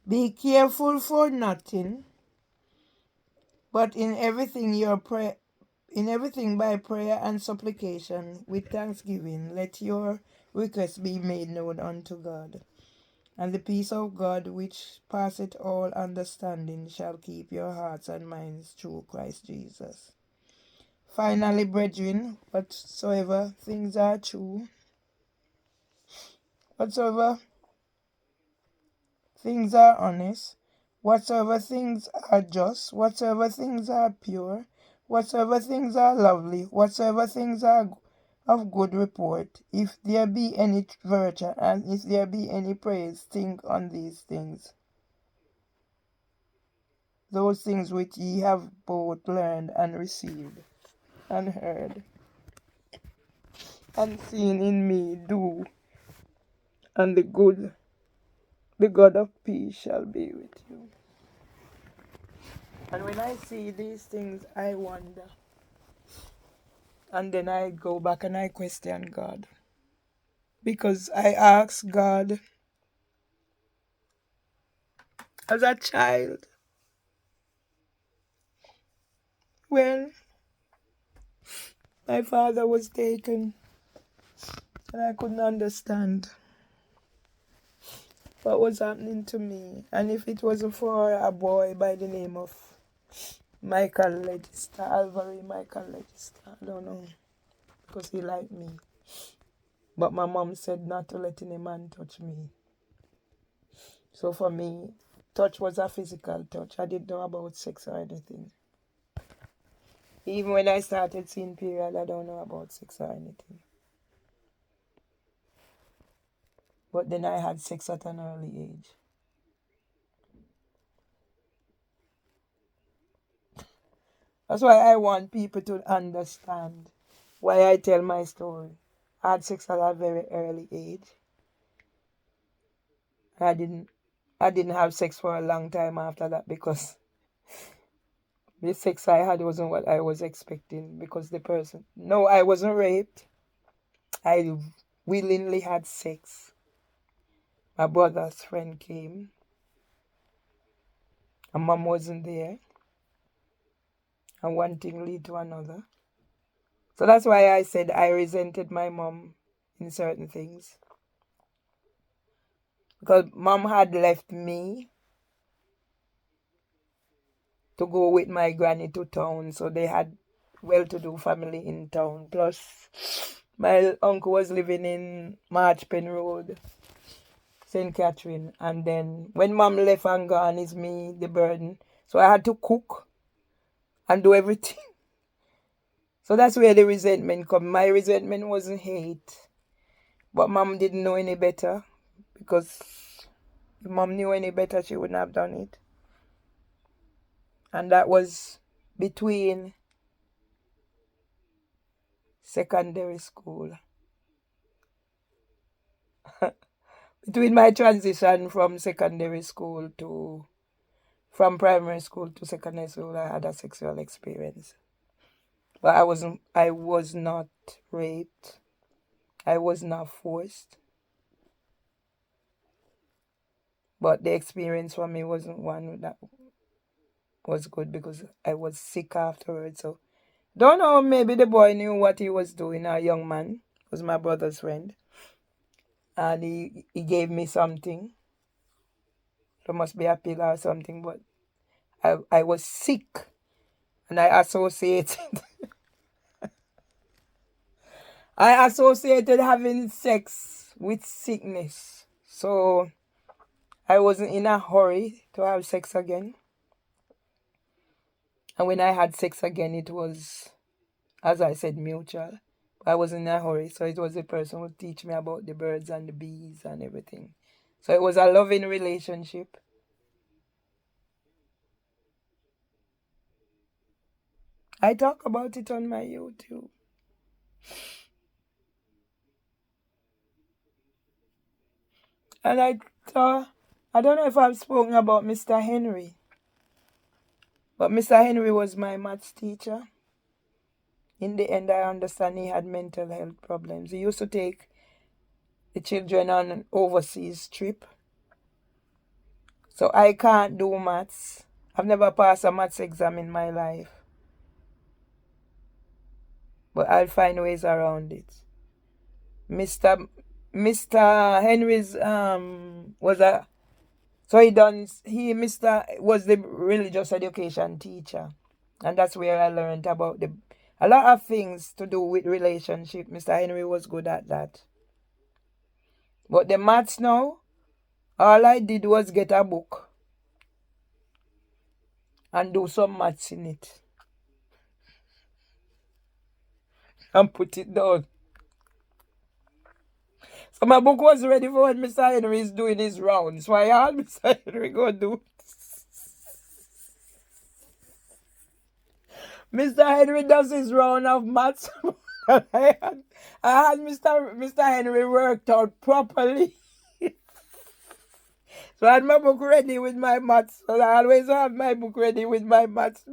Be careful for nothing, but in everything by prayer and supplication with thanksgiving, let your requests be made known unto God. And the peace of God, which passeth all understanding, shall keep your hearts and minds through Christ Jesus. Finally, brethren, whatsoever things are true, whatsoever things are honest, whatsoever things are just, whatsoever things are pure, whatsoever things are lovely, whatsoever things are of good report, if there be any virtue and if there be any praise, think on these things. Those things which ye have both learned and received and heard and seen in me, do, and the God of peace shall be with you. And when I see these things, I wonder. And then I go back and I question God. Because I ask God as a child, when my father was taken, and I couldn't understand what was happening to me. And if it wasn't for a boy by the name of Alvary Michael Legister, I don't know, because he liked me. But my mom said not to let any man touch me. So for me, touch was a physical touch. I didn't know about sex or anything. Even when I started seeing period, I don't know about sex or anything. But then I had sex at an early age. That's why I want people to understand why I tell my story. I had sex at a very early age. I didn't have sex for a long time after that because the sex I had wasn't what I was expecting because no, I wasn't raped. I willingly had sex. My brother's friend came. And mom wasn't there. And one thing lead to another. So that's why I said I resented my mom in certain things. Because mom had left me to go with my granny to town. So they had well-to-do family in town. Plus, my uncle was living in Marchpen Road, St. Catherine. And then when mom left and gone, it's me, the burden. So I had to cook and do everything. So that's where the resentment come. My resentment wasn't hate. But mom didn't know any better. Because if mom knew any better, she wouldn't have done it. And that was between secondary school. Between my transition from primary school to secondary school, I had a sexual experience. But I was not raped. I was not forced. But the experience for me wasn't one that was good because I was sick afterwards. So, don't know, maybe the boy knew what he was doing, a young man. Was my brother's friend. And he gave me something. There must be a pill or something, but I was sick. And I associated having sex with sickness. So I wasn't in a hurry to have sex again. And when I had sex again, it was, as I said, mutual. I was in a hurry, so it was the person who teach me about the birds and the bees and everything. So it was a loving relationship. I talk about it on my YouTube. And I don't know if I've spoken about Mr. Henry. But Mr. Henry was my maths teacher. In the end, I understand he had mental health problems. He used to take the children on an overseas trip. So I can't do maths. I've never passed a maths exam in my life. But I'll find ways around it. Mr. Henry's was a so Mr. was the religious education teacher. And that's where I learned about a lot of things to do with relationship. Mr. Henry was good at that. But the maths now, all I did was get a book and do some maths in it. And put it down. So my book was ready for when Mr. Henry is doing his rounds. So I had Mr. Henry go do. Mr. Henry does his round of maths. I had Mr. Henry worked out properly. So I had my book ready with my maths. So I always have my book ready with my maths.